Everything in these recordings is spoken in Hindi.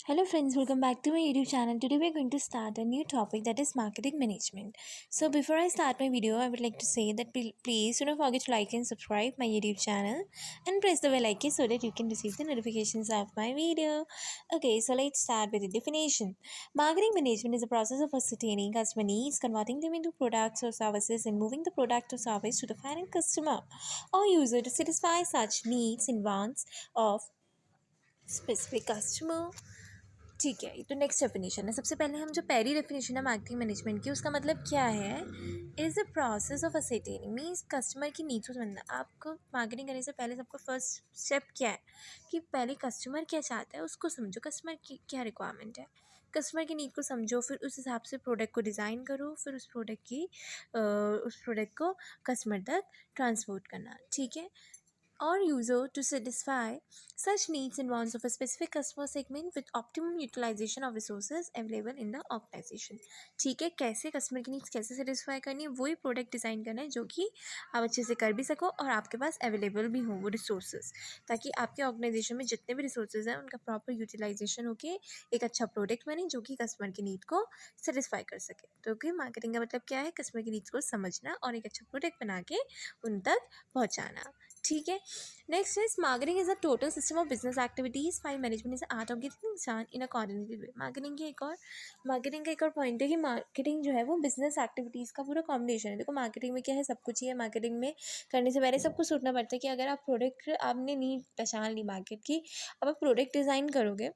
Hello friends, welcome back to my YouTube channel. Today we are going to start a new topic, that is marketing management. So before I start my video, I would like to say that please do not forget to like and subscribe my YouTube channel and press the bell icon so that you can receive the notifications of my video. Okay, so let's start with the definition. Marketing management is a process of ascertaining customer needs, converting them into products or services, and moving the product or service to the final customer or user to satisfy such needs and wants of specific customer. ठीक है, तो नेक्स्ट डेफिनेशन है। सबसे पहले हम जो पहली डेफिनेशन है मार्केटिंग मैनेजमेंट की, उसका मतलब क्या है? Is the process of asserting means customer की नीड्स को समझना। आपको मार्केटिंग करने से पहले सबको फर्स्ट स्टेप क्या है कि पहले कस्टमर क्या चाहता है उसको समझो, कस्टमर की क्या रिक्वायरमेंट है, कस्टमर की नीड को समझो, फिर उस हिसाब से प्रोडक्ट को डिज़ाइन करो, फिर उस प्रोडक्ट को कस्टमर तक ट्रांसपोर्ट करना, ठीक है। or user to satisfy such needs and wants of a specific customer segment with optimum utilization of resources available in the organization। ठीक है, कैसे कस्टमर की नीड्स कैसे सेटिस्फाई करनी है, वही प्रोडक्ट डिज़ाइन करना है जो कि आप अच्छे से कर भी सको और आपके पास अवेलेबल भी हो वो रिसोर्सेज, ताकि आपके ऑर्गेनाइजेशन में जितने भी रिसोर्सेज हैं उनका प्रॉपर यूटिलाइजेशन होके एक अच्छा प्रोडक्ट बने जो कि कस्टमर की नीड को सेटिस्फाई कर सके। तो कि मार्केटिंग का मतलब क्या है? कस्टमर की नीड्स को समझना और एक अच्छा प्रोडक्ट बना के उन तक पहुँचाना, ठीक है। Next is marketing is a total system of business activities, file management is art of getting इंसान इन अ कोऑर्डिनेटेड वे। मार्केटिंग का एक और पॉइंट है कि मार्केटिंग जो है वो बिजनेस एक्टिविटीज़ का पूरा कॉम्बिनेशन है। देखो मार्केटिंग में क्या है, सब कुछ ही है। मार्केटिंग में करने से पहले सब कुछ सोचना पड़ता है कि अगर आप प्रोडक्ट, आपने नीड पहचान ली मार्केट की, अब आप प्रोडक्ट डिज़ाइन करोगे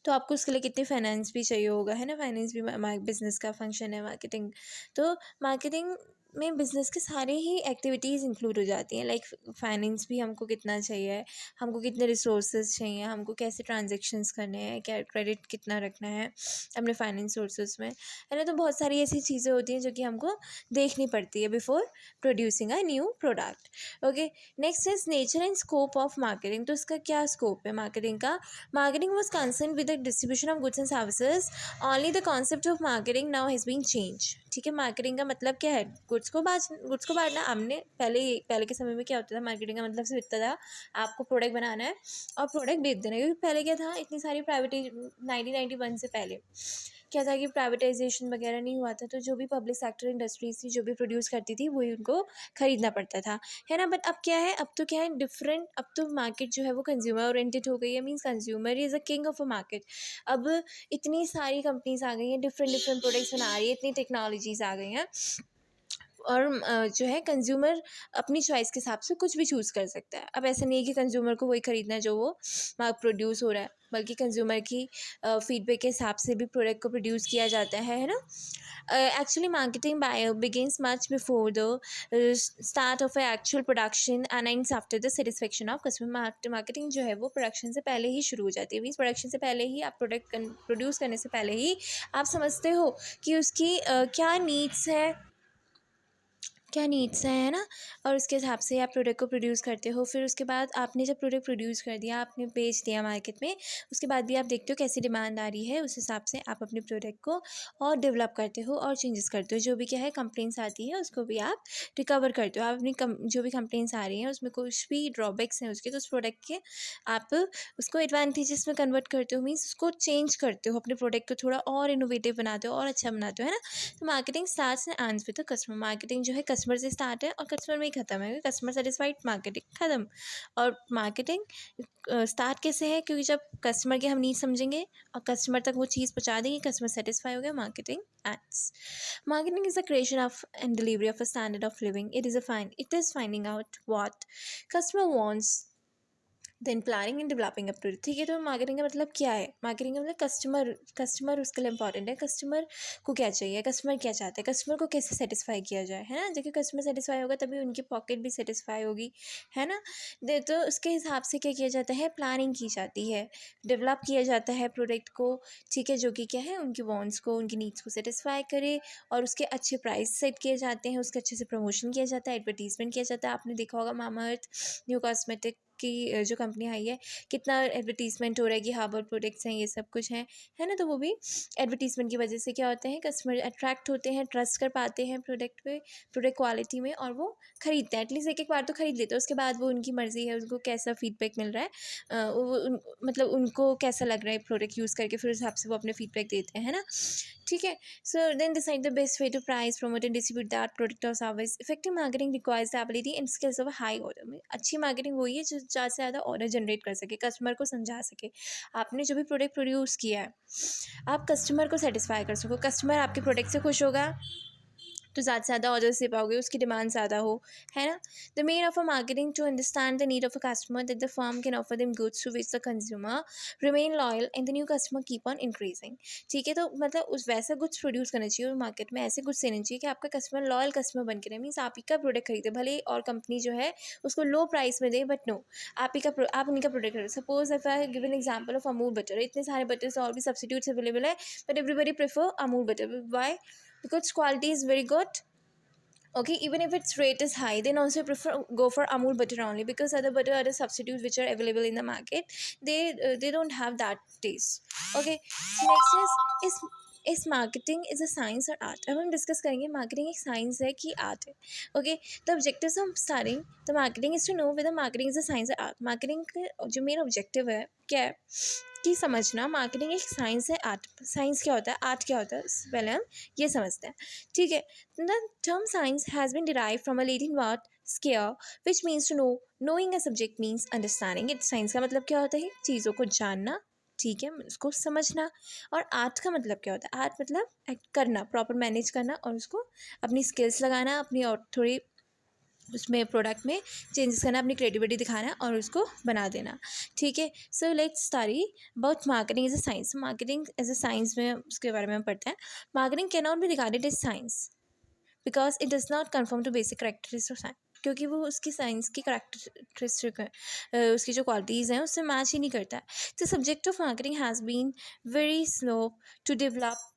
तो आपको उसके लिए कितनी फाइनेंस भी चाहिए होगा, है ना। फाइनेंस भी बिजनेस का फंक्शन है मार्केटिंग। तो मार्केटिंग में बिज़नेस के सारे ही एक्टिविटीज़ इंक्लूड हो जाती हैं। लाइक फाइनेंस भी हमको कितना चाहिए, हमको कितने रिसोर्सेज चाहिए, हमको कैसे ट्रांजेक्शन्स करने हैं, क्या क्रेडिट कितना रखना है अपने फाइनेंस सोर्सेज में, है ना। तो बहुत सारी ऐसी चीज़ें होती हैं जो कि हमको देखनी पड़ती है before producing a new product. Okay, next is nature and scope of marketing. तो इसका क्या स्कोप है मार्केटिंग का? Marketing was concerned with the distribution of goods and services. Only the concept of marketing now has been changed। ठीक है, मार्केटिंग का मतलब क्या है? गुड्स को बांटना। हमने पहले के समय में क्या होता था, मार्केटिंग का मतलब सिर्फ इतना था, आपको प्रोडक्ट बनाना है और प्रोडक्ट बेच देना है। क्योंकि पहले क्या था, इतनी सारी 1991 से पहले क्या था कि प्राइवेटाइजेशन वगैरह नहीं हुआ था, तो जो भी पब्लिक सेक्टर इंडस्ट्रीज थी जो भी प्रोड्यूस करती थी वही उनको खरीदना पड़ता था, है ना। बट अब क्या है, अब तो क्या है डिफरेंट, अब तो मार्केट जो है वो कंज्यूमर ओरिएंटेड हो गई है। Means consumer is a king of a market. अब इतनी सारी कंपनीज आ गई हैं, डिफरेंट डिफरेंट प्रोडक्ट्स बना रही है, इतनी टेक्नोलॉजीज आ गई हैं और जो है कंज्यूमर अपनी चॉइस के हिसाब से कुछ भी चूज़ कर सकता है। अब ऐसा नहीं है कि कंज्यूमर को वही ख़रीदना है जो वो प्रोड्यूस हो रहा है, बल्कि कंज्यूमर की फीडबैक के हिसाब से भी प्रोडक्ट को प्रोड्यूस किया जाता है ना। Actually marketing begins much before the start of A actual production and ends after the satisfaction of customer. Marketing जो है वो प्रोडक्शन से पहले ही शुरू हो जाती है। मीन्स प्रोडक्शन से पहले ही, आप प्रोडक्ट प्रोड्यूस करने से पहले ही आप समझते हो कि उसकी क्या नीड्स हैं, है ना। और उसके हिसाब से आप प्रोडक्ट को प्रोड्यूस करते हो। फिर उसके बाद आपने जब प्रोडक्ट प्रोड्यूस कर दिया, आपने बेच दिया मार्केट में, उसके बाद भी आप देखते हो कैसी डिमांड आ रही है, उस हिसाब से आप अपने प्रोडक्ट को और डेवलप करते हो और चेंजेस करते हो। जो भी क्या है कंप्लेंट्स आती है उसको भी आप रिकवर करते हो। आप अपनी जो भी कंप्लेंट्स आ रही हैं उसमें कुछ भी ड्रॉबैक्स हैं उसके, तो उस प्रोडक्ट के आप उसको एडवांटेजेस में कन्वर्ट करते हो। मीन्स उसको चेंज करते हो, अपने प्रोडक्ट को थोड़ा और इनोवेटिव बनाते हो और अच्छा बनाते हो, है ना। तो marketing starts and ends with the customer. Marketing जो है कस्टमर से स्टार्ट है और कस्टमर में ही ख़त्म है। कस्टमर सेटिस्फाइड, मार्केटिंग ख़त्म। और मार्केटिंग स्टार्ट कैसे है? क्योंकि जब कस्टमर की हम नीड समझेंगे और कस्टमर तक वो चीज़ पहुँचा देंगे, कस्टमर सेटिस्फाई हो गया, marketing ends. Marketing is the creation of and delivery of a standard of living. It is finding out what customer wants, then planning and developing a product. ठीक है, तो मार्केटिंग का मतलब क्या है? मार्केटिंग का मतलब कस्टमर उसके लिए इंपॉर्टेंट है। कस्टमर को क्या चाहिए, कस्टमर क्या चाहता है, कस्टमर को कैसे सेटिस्फाई किया जाए, है ना। देखिए कस्टमर सेटिस्फाई होगा तभी उनकी पॉकेट भी सेटिस्फाई होगी, है ना। तो उसके हिसाब से क्या किया जाता है, प्लानिंग की जाती है, डेवलप किया जाता है प्रोडक्ट को, ठीक है, जो कि क्या है उनकी वांट्स को, उनकी नीड्स को सेटिस्फाई करे। और उसके अच्छे प्राइस सेट किए जाते हैं, उसके अच्छे से प्रमोशन किया जाता है, एडवर्टीजमेंट किया जाता है। आपने देखा होगा मामा अर्थ न्यू कॉस्मेटिक आपकी जो कंपनी आई है कितना एडवर्टीजमेंट हो रहा है कि हार्बर प्रोडक्ट्स हैं, ये सब कुछ है ना। तो वो भी एडवर्टीजमेंट की वजह से क्या होते हैं, कस्टमर अट्रैक्ट होते हैं, ट्रस्ट कर पाते हैं प्रोडक्ट पे, प्रोडक्ट क्वालिटी में, और वो खरीदते हैं। एटलीस्ट एक एक बार तो खरीद लेते हैं, उसके बाद वो उनकी मर्ज़ी है उनको कैसा फीडबैक मिल रहा है, मतलब उनको कैसा लग रहा है प्रोडक्ट यूज़ करके, फिर उस हिसाब से वो अपने फीडबैक देते हैं, है ना। ठीक है, so then decide the best way to price, promote and distribute that product और service. Effective marketing requires the ability and skills of a high order में। अच्छी मार्केटिंग वही है जो ज़्यादा से ज़्यादा ऑर्डर जनरेट कर सके, कस्टमर को समझा सके। आपने जो भी प्रोडक्ट प्रोड्यूस किया है, आप कस्टमर को सेटिस्फाई कर सको, कस्टमर आपके प्रोडक्ट से खुश होगा तो ज़्यादा से ज़्यादा ऑर्डर्स दे पाओगे, उसकी डिमांड ज़्यादा हो, है ना। The main of a marketing to understand the need of a customer that the firm can offer them goods to which the consumer remain loyal and the new customer keep on increasing. ठीक है, तो मतलब उस वैसा गुड्स प्रोड्यूस करना चाहिए और मार्केट में ऐसे गुड्स देने चाहिए कि आपका कस्टमर लॉयल कस्टमर बन के रहे। मीन्स आप ही का प्रोडक्ट खरीदे, भले ही और कंपनी जो है उसको लो प्राइस में दे, बट नो, आप उन्हीं का प्रोडक्ट खरीदे। Suppose if I give an example of Amul butter, इतने सारे बटर्स और भी सब्सिट्यूट्स अवेलेबल है, but everybody prefer Amul butter. Why? Because quality is very good. Okay, even if its rate is high, then also prefer go for Amul butter only, because other substitutes which are available in the market, they don't have that taste. Okay, so next is marketing is a science or art। अब हम डिस्कस करेंगे मार्केटिंग एक साइंस है कि आर्ट है। Okay, the objectives of starting the marketing is to know whether marketing is a science और आर्ट। मार्केटिंग का जो मेन ऑब्जेक्टिव है क्या है कि समझना मार्केटिंग एक साइंस है, आर्ट। साइंस क्या होता है, आर्ट क्या होता है, पहले हम ये समझते हैं। ठीक है, the term science has been derived from a Latin word scare, which means to know. Knowing a subject means understanding it। Science का मतलब क्या होता है, चीज़ों को जानना, ठीक है, उसको समझना। और आर्ट का मतलब क्या होता है, आर्ट मतलब एक्ट करना, प्रॉपर मैनेज करना और उसको अपनी स्किल्स लगाना, अपनी और थोड़ी उसमें प्रोडक्ट में चेंजेस करना, अपनी क्रिएटिविटी दिखाना और उसको बना देना। ठीक है, so let's study about marketing as a science. Marketing as a science में उसके बारे में हम पढ़ते हैं। Marketing can not be regarded as science because it does not conform to basic characteristics of science, क्योंकि वो उसकी साइंस की करेक्टरिस्टिक उसकी जो क्वालिटीज़ हैं उससे मैच ही नहीं करता है। The subject of marketing has been very slow to develop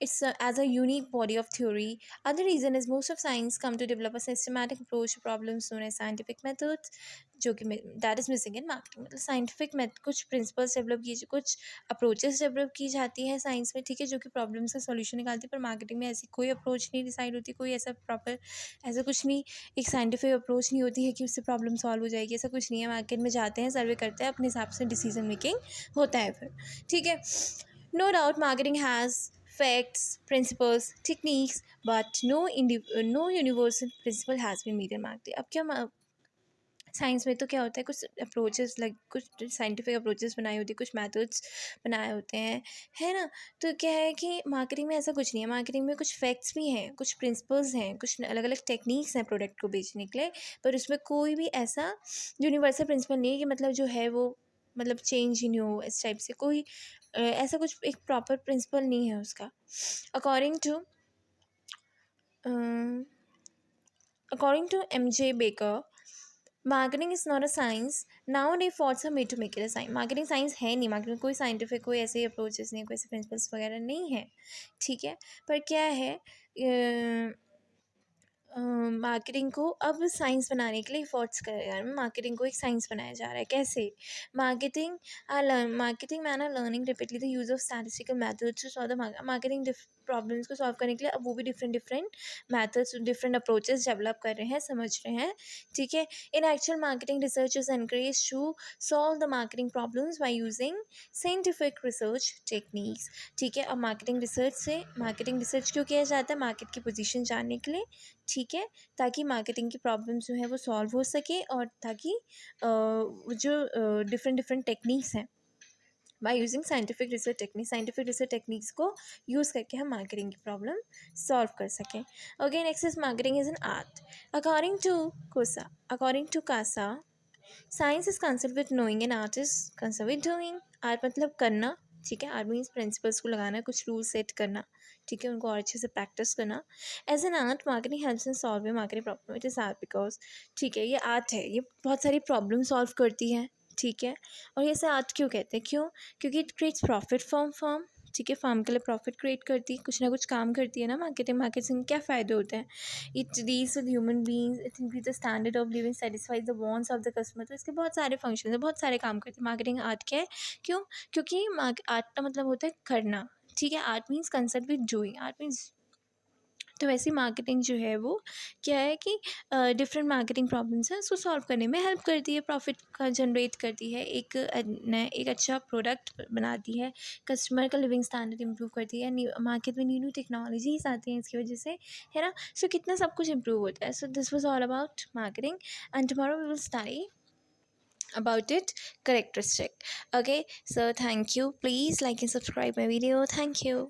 it's as a unique body of theory. Other reason is most of science come to develop a systematic approach to problems known as scientific methods, जो कि that is missing in marketing. मतलब साइंटिफिक कुछ प्रिंसिपल्स डेवलप किए, कुछ अप्रोचेस डेवलप की जाती है साइंस में, ठीक है, जो कि प्रॉब्लम्स का सॉल्यूशन निकालती है। पर मार्केटिंग में ऐसी कोई अप्रोच नहीं डिसाइड होती, कोई ऐसा प्रॉपर ऐसा कुछ नहीं, एक साइंटिफिक अप्रोच नहीं होती है कि उससे प्रॉब्लम सॉल्व हो जाएगी, ऐसा कुछ नहीं है। मार्केट में जाते हैं, सर्वे करते हैं, अपने हिसाब से डिसीजन मेकिंग होता है फिर। ठीक है, no doubt marketing has facts, principles, techniques, but no universal principle has been made in marketing। अब क्या साइंस में तो क्या होता है, कुछ अप्रोचेस लाइक कुछ साइंटिफिक अप्रोचेस बनाए होती है, कुछ मेथड्स बनाए होते हैं, है ना। तो क्या है कि मार्केटिंग में ऐसा कुछ नहीं है। मार्केटिंग में कुछ फैक्ट्स भी हैं, कुछ प्रिंसिपल्स हैं, कुछ अलग अलग टेक्निक्स हैं प्रोडक्ट को बेचने के लिए, पर उसमें कोई भी ऐसा यूनिवर्सल प्रिंसिपल नहीं है कि मतलब जो है वो मतलब चेंज ही नहीं हो, इस टाइप से कोई ऐसा कुछ एक प्रॉपर प्रिंसिपल नहीं है उसका। According to MJ Baker, marketing is not a science. Now the efforts are made to make it a science. Marketing science है नहीं, मार्केटिंग कोई साइंटिफिक कोई ऐसे अप्रोचेस नहीं है, कोई ऐसे प्रिंसिपल्स वगैरह नहीं है। ठीक है, पर क्या है मार्केटिंग को अब साइंस बनाने के लिए एफर्ट्स कर रहे हैं। मार्केटिंग को एक साइंस बनाया जा रहा है। कैसे? Marketing man are learning repeatedly the use of statistical methods to solve the marketing problems को सॉल्व करने के लिए अब वो भी different methods, different approaches develop कर रहे हैं, समझ रहे हैं। ठीक है, in actual marketing research is encourage to solve the marketing problems by using scientific research techniques. ठीक है, अब मार्केटिंग रिसर्च क्यों किया जाता है? मार्केट की पोजीशन जानने के लिए, ठीक है, ताकि मार्केटिंग की प्रॉब्लम्स जो है वो सॉल्व हो सके और ताकि जो डिफरेंट टेक्निक्स हैं by using scientific research techniques को यूज़ करके हम मार्केटिंग की प्रॉब्लम सॉल्व कर सकें। Okay, next is marketing is an art. According to Kasa science is concern with knowing and art is concern with doing. Art मतलब करना, ठीक है, आर्ट मीन्स प्रिंसिपल्स को लगाना, कुछ रूल सेट करना, ठीक है, उनको और अच्छे से प्रैक्टिस करना। As an art marketing helps in solving marketing problem. It is art because, ठीक है, ये आर्ट है, ये बहुत सारी प्रॉब्लम सॉल्व करती है, ठीक है। और ये से आर्ट क्यों कहते हैं? क्योंकि it creates profit from firm, ठीक है, फार्म के लिए प्रॉफिट क्रिएट करती है, कुछ ना कुछ काम करती है ना मार्केटिंग। मार्केटिंग क्या फ़ायदे होते हैं? It deals with human beings, it increase the standard of living, satisfies the wants of the customer. तो इसके बहुत सारे फंक्शन है, बहुत सारे काम करती है मार्केटिंग। आर्ट क्या है? क्यों? क्योंकि आर्ट का मतलब होता है करना, ठीक है। Art means concert with doing, art means. तो वैसी मार्केटिंग जो है वो क्या है कि डिफरेंट मार्केटिंग प्रॉब्लम्स हैं उसको सॉल्व करने में हेल्प करती है, प्रॉफिट का जनरेट करती है, एक अच्छा प्रोडक्ट बनाती है, कस्टमर का लिविंग स्टैंडर्ड इम्प्रूव करती है, मार्केट में न्यू न्यू टेक्नोलॉजीज आती हैं इसकी वजह से, है ना। सो कितना सब कुछ इम्प्रूव होता है। So this was all about marketing and tomorrow we will study about it characteristic. Okay, so thank you, please like and subscribe my video. Thank you.